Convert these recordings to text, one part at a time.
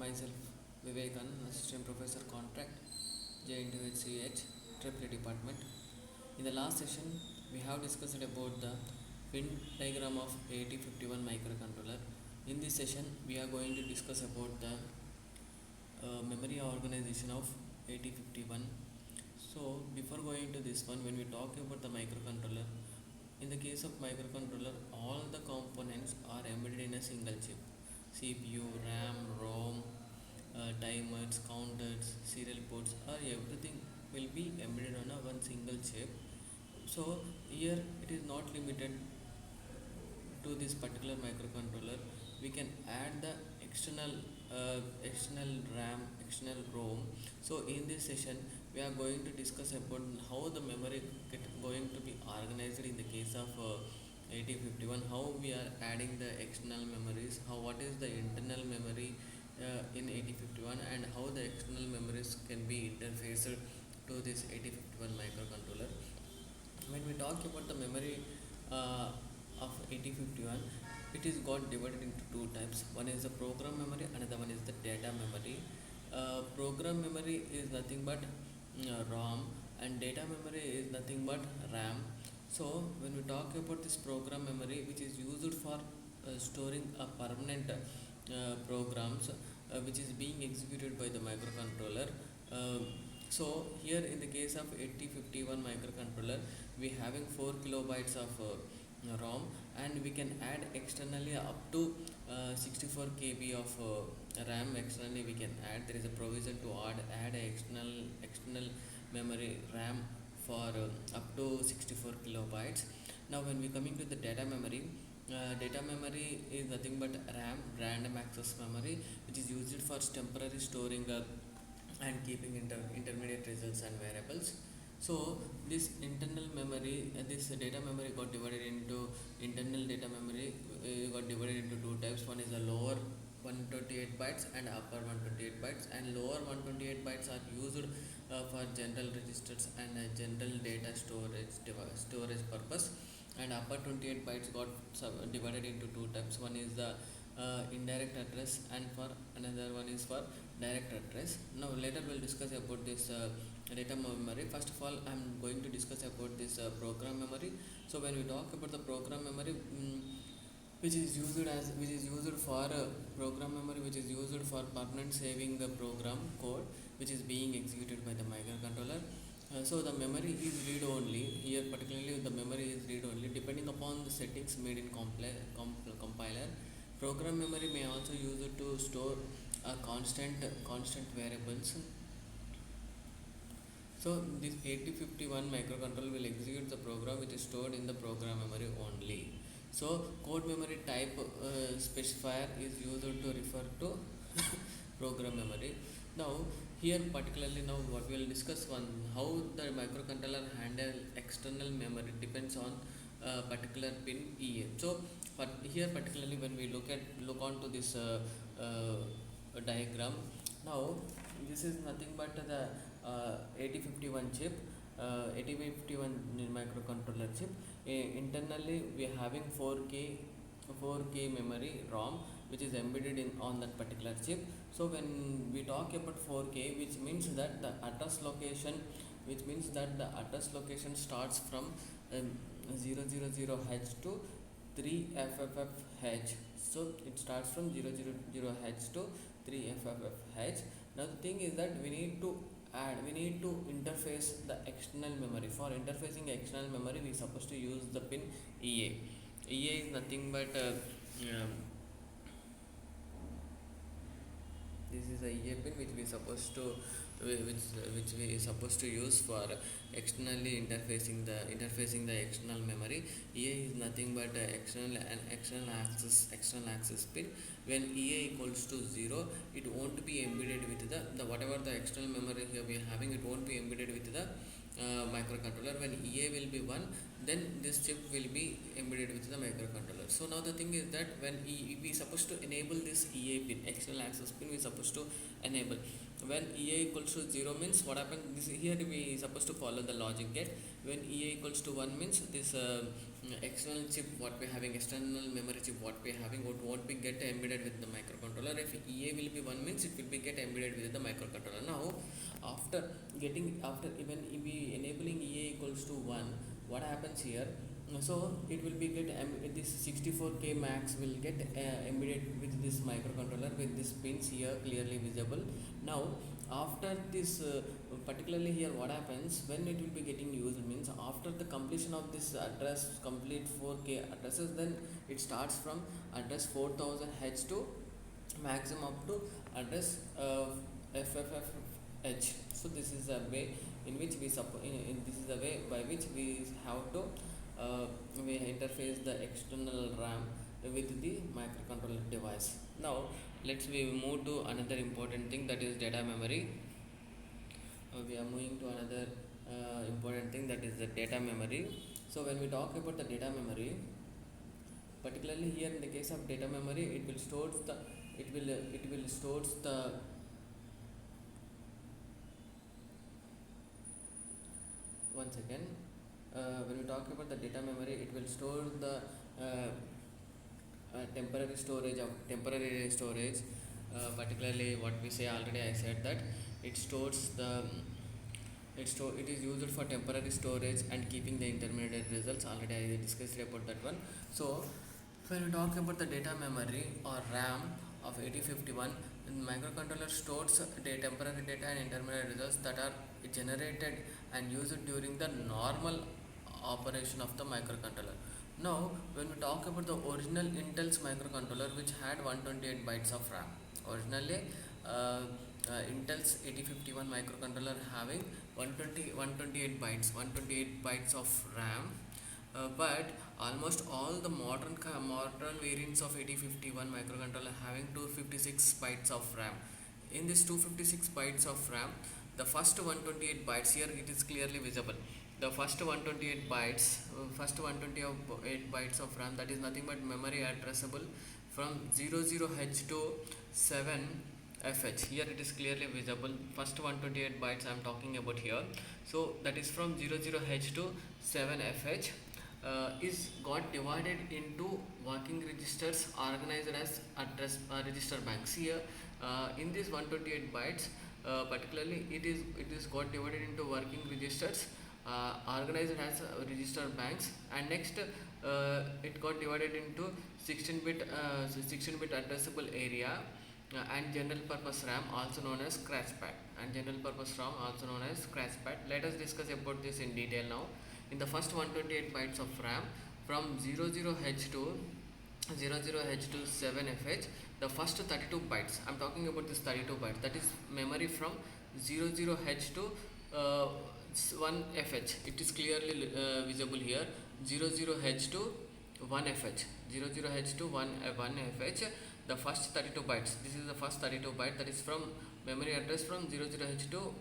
myself Vivekan, Assistant Professor Contract, JNTHCH, Triple Department. In the last session, we have discussed about the pin diagram of 8051 microcontroller. In this session, we are going to discuss about the memory organization of 8051. So, before going to this one, when we talk about the microcontroller, in the case of microcontroller, all the components are embedded in a single chip. CPU, RAM, ROM, timers, counters, serial ports, or everything will be embedded on a one single chip. So here it is not limited to this particular microcontroller. We can add the external RAM, external ROM. So in this session, we are going to discuss about how the memory going to be organized in the case of 8051. How we are adding the external memories. How what is the internal memory in 8051, and how the external memories can be interfaced to this 8051 microcontroller. When we talk about the memory of 8051, it is got divided into two types. One is the program memory, another one is the data memory. Program memory is nothing but ROM, and data memory is nothing but RAM. So when we talk about this program memory, which is used for storing a permanent programs which is being executed by the microcontroller. So here in the case of 8051 microcontroller, we having 4 kilobytes of ROM, and we can add externally up to 64 KB of RAM. Externally we can add. There is a provision to add a external memory RAM for up to 64 kilobytes. Now when we coming to the data memory is nothing but RAM, random access memory, which is used for temporary storing and keeping intermediate results and variables. So this internal memory, this data memory got divided into internal data memory got divided into two types. One is the lower 128 bytes and upper 128 bytes, and lower 128 bytes are used for general registers and general data storage purpose, and upper 28 bytes got divided into two types. One is the indirect address, and for another one is for direct address. Now later we'll discuss about this data memory. First of all, I'm going to discuss about this program memory. So when we talk about the program memory, which is used for program memory, which is used for permanent saving the program code which is being executed by the microcontroller. So the memory is read only. Here particularly the memory is read only depending upon the settings made in compiler. Program memory may also use it to store constant variables. So this 8051 microcontroller will execute the program which is stored in the program memory only. So code memory type specifier is used to refer to program memory. Now here particularly, now what we will discuss one, how the microcontroller handle external memory depends on particular pin EA. So but here particularly when we look onto this diagram, now this is nothing but the 8051 chip, 8051 microcontroller chip. Internally we are having 4K memory ROM which is embedded in on that particular chip. So when we talk about 4K, which means that the address location starts from 000H to 3FFFH. So it starts from 000H to 3FFFH. Now the thing is that we need to interface the external memory. For interfacing external memory, we supposed to use the pin EA. EA is nothing but this is a EA pin which we supposed to use for externally interfacing the external memory. EA is nothing but external access pin. When EA equals to 0, it won't be embedded with the whatever the external memory here we are having, it won't be embedded with the microcontroller. When EA will be 1, then this chip will be embedded with the microcontroller. So now the thing is that when we supposed to enable this EA pin, external access pin, we supposed to enable. When EA equals to 0 means what happens, this here we supposed to follow the logic gate. When EA equals to 1 means this external chip what we're having, external memory chip what we're having, what won't be get embedded with the microcontroller. If EA will be 1 means it will be get embedded with the microcontroller. Now after getting, after even we enabling EA equals to 1, what happens here? So it will be get this 64k max will get embedded with this microcontroller with this pins here clearly visible. Now after this particularly here what happens when it will be getting used means after the completion of this address complete 4k addresses, then it starts from address 4000h to maximum up to address FFFH. So this is a way in which we this is a way by which we have to we interface the external RAM with the microcontroller device. Now let's we move to another important thing, that is data memory. We are moving to another important thing, that is the data memory. So when we talk about the data memory, particularly here in the case of data memory, it will stores the it will stores the one second. When we talk about the data memory, it will store the temporary storage. Particularly what we say already, I said that it stores the it is used for temporary storage and keeping the intermediate results. Already I discussed about that one. So when we talk about the data memory or RAM of 8051, microcontroller stores the temporary data and intermediate results that are generated and used during the normal operation of the microcontroller. Now when we talk about the original Intel's microcontroller which had 128 bytes of RAM, originally Intel's 8051 microcontroller having 128 bytes of RAM, but almost all the modern variants of 8051 microcontroller having 256 bytes of RAM. In this 256 bytes of RAM, the first 128 bytes, here it is clearly visible, the first 128 bytes of RAM, that is nothing but memory addressable from 00h to 7fh. Here it is clearly visible, first 128 bytes I am talking about here. So that is from 00h to 7fh is got divided into working registers organized as address register banks. Here in this 128 bytes, particularly it is got divided into working registers organized as register banks, and next it got divided into 16-bit addressable area and general purpose RAM also known as scratchpad, and general purpose RAM also known as scratchpad. Let us discuss about this in detail now. In the first 128 bytes of RAM from 00h to 7fh, the first 32 bytes, I am talking about this 32 bytes, that is memory from 00h to 1fh. It is clearly visible here, 00h to 1fh, 00h to 1fh, the first 32 bytes. This is the first 32 byte, that is from memory address from 00h to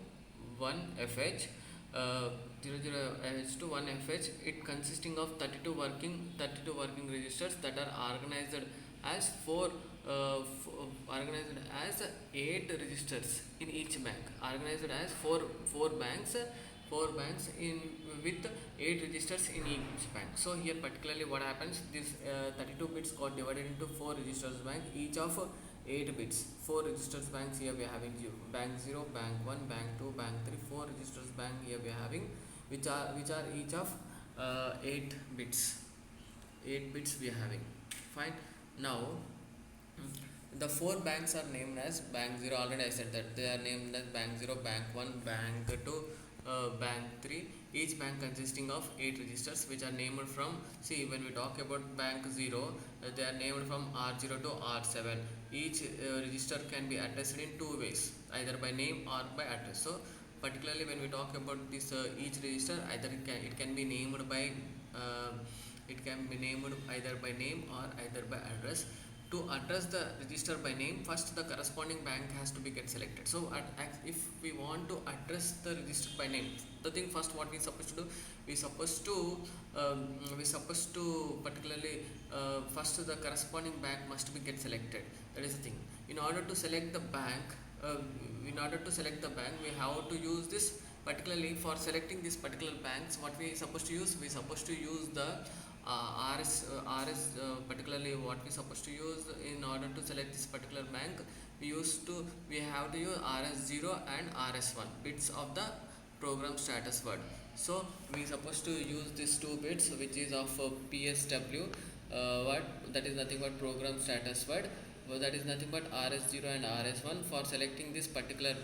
1fh. 00h to 1fh, it consisting of 32 working registers that are organized as 8 registers in each bank, organized as 4 banks in with 8 registers in each bank. So here particularly what happens, this 32 bits got divided into 4 registers bank, each of 8 bits, 4 registers banks. Here we are having bank 0, bank 1, bank 2, bank 3, 4 registers bank here we are having, which are each of 8 bits we are having. Fine. Now the 4 banks are named as bank 0. Already I said that they are named as bank 0, bank 1, bank 2, bank 3. Each bank consisting of 8 registers which are named from, see when we talk about bank 0, they are named from R0 to R7. Each register can be addressed in 2 ways, either by name or by address. So particularly when we talk about this each register, either it can be named by either by name or either by address. To address the register by name, first the corresponding bank has to be get selected. So if we want to address the register by name, the thing first what we supposed to do, we supposed to particularly first the corresponding bank must be get selected. That is the thing. In order to select the bank, we have to use this. Particularly for selecting this particular banks, what we supposed to use, the particularly what we supposed to use in order to select this particular bank. We have to use rs0 and rs1 bits of the program status word. So we supposed to use these two bits, which is of psw what that is nothing but program status word. That is nothing but rs0 and rs1 for selecting this particular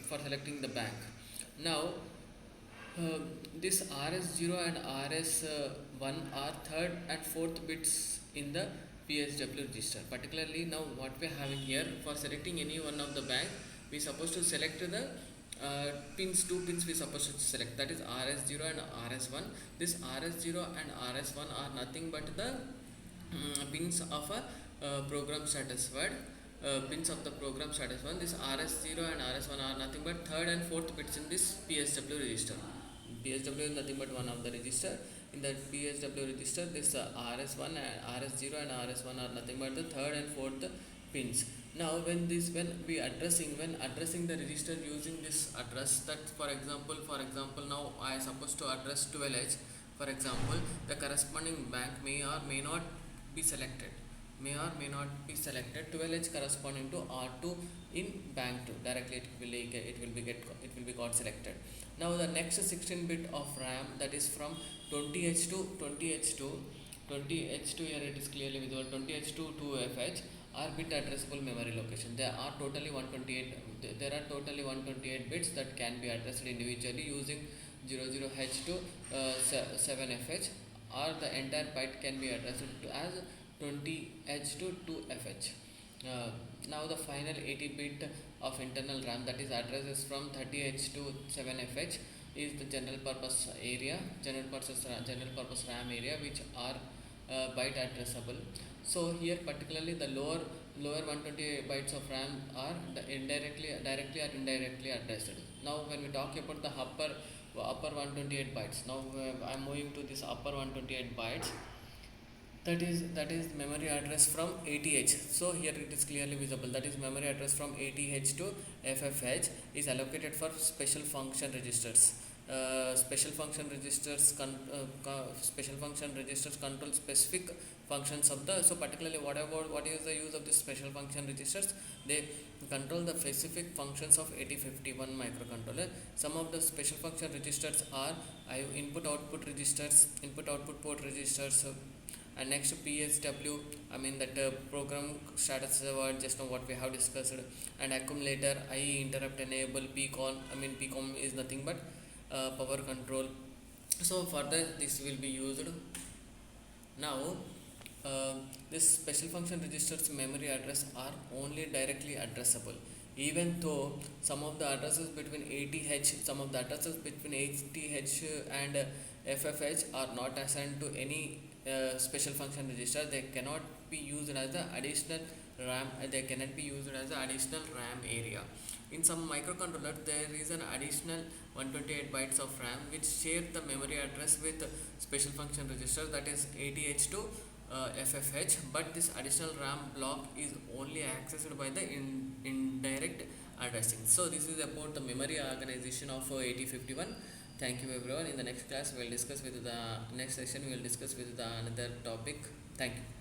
for selecting the bank. Now uh, this rs0 and rs1 are third and fourth bits in the psw register. Particularly now what we are having here, for selecting any one of the bank, we supposed to select the pins. Two pins we supposed to select, that is rs0 and rs1. This rs0 and rs1 are nothing but the pins of a program status word. Pins of the program status one. This rs0 and rs1 are nothing but third and fourth bits in this psw register. PSW is nothing but one of the register. In the PSW register, this rs1 and rs0 and rs1 are nothing but the third and fourth pins. Now when addressing the register using this address, that for example now I supposed to address 12h. For example, the corresponding bank may or may not be selected. 12h corresponding to r2 in bank 2. Directly it will be got selected. Now the next 16 bit of RAM, that is from 20h to 20h2 here it is clearly visible, 20h2 to fh are bit addressable memory location. There are totally 128 bits that can be addressed individually using 00h to 7fh, or the entire byte can be addressed to as 20h to 2fh. Now the final 80 bit of internal RAM, that is addresses from 30h to 7fh, is the general purpose RAM area, which are byte addressable. So here particularly the lower 128 bytes of RAM are directly or indirectly addressed. Now when we talk about the upper 128 bytes, now I am moving to this upper 128 bytes. That is memory address from 80h. So here it is clearly visible, that is memory address from 80h to ffh is allocated for special function registers. Special function registers control specific functions of the. So particularly what is the use of this special function registers? They control the specific functions of 8051 microcontroller. Some of the special function registers are input output registers, input output port registers, and next psw, I mean that program status word, just now what we have discussed, and accumulator, interrupt enable, pcon. Pcon is nothing but power control. So further this will be used. Now this special function registers memory address are only directly addressable, even though some of the addresses between 80h and ffh are not assigned to any special function register. They cannot be used as the additional RAM. They cannot be used as the additional RAM area. In some microcontroller, there is an additional 128 bytes of RAM which share the memory address with special function register, that is 80h to ffh, but this additional RAM block is only accessed by the indirect addressing. So this is about the memory organization of 8051. Thank you everyone. In the next class we will discuss with the next session we will discuss with the another topic. Thank you.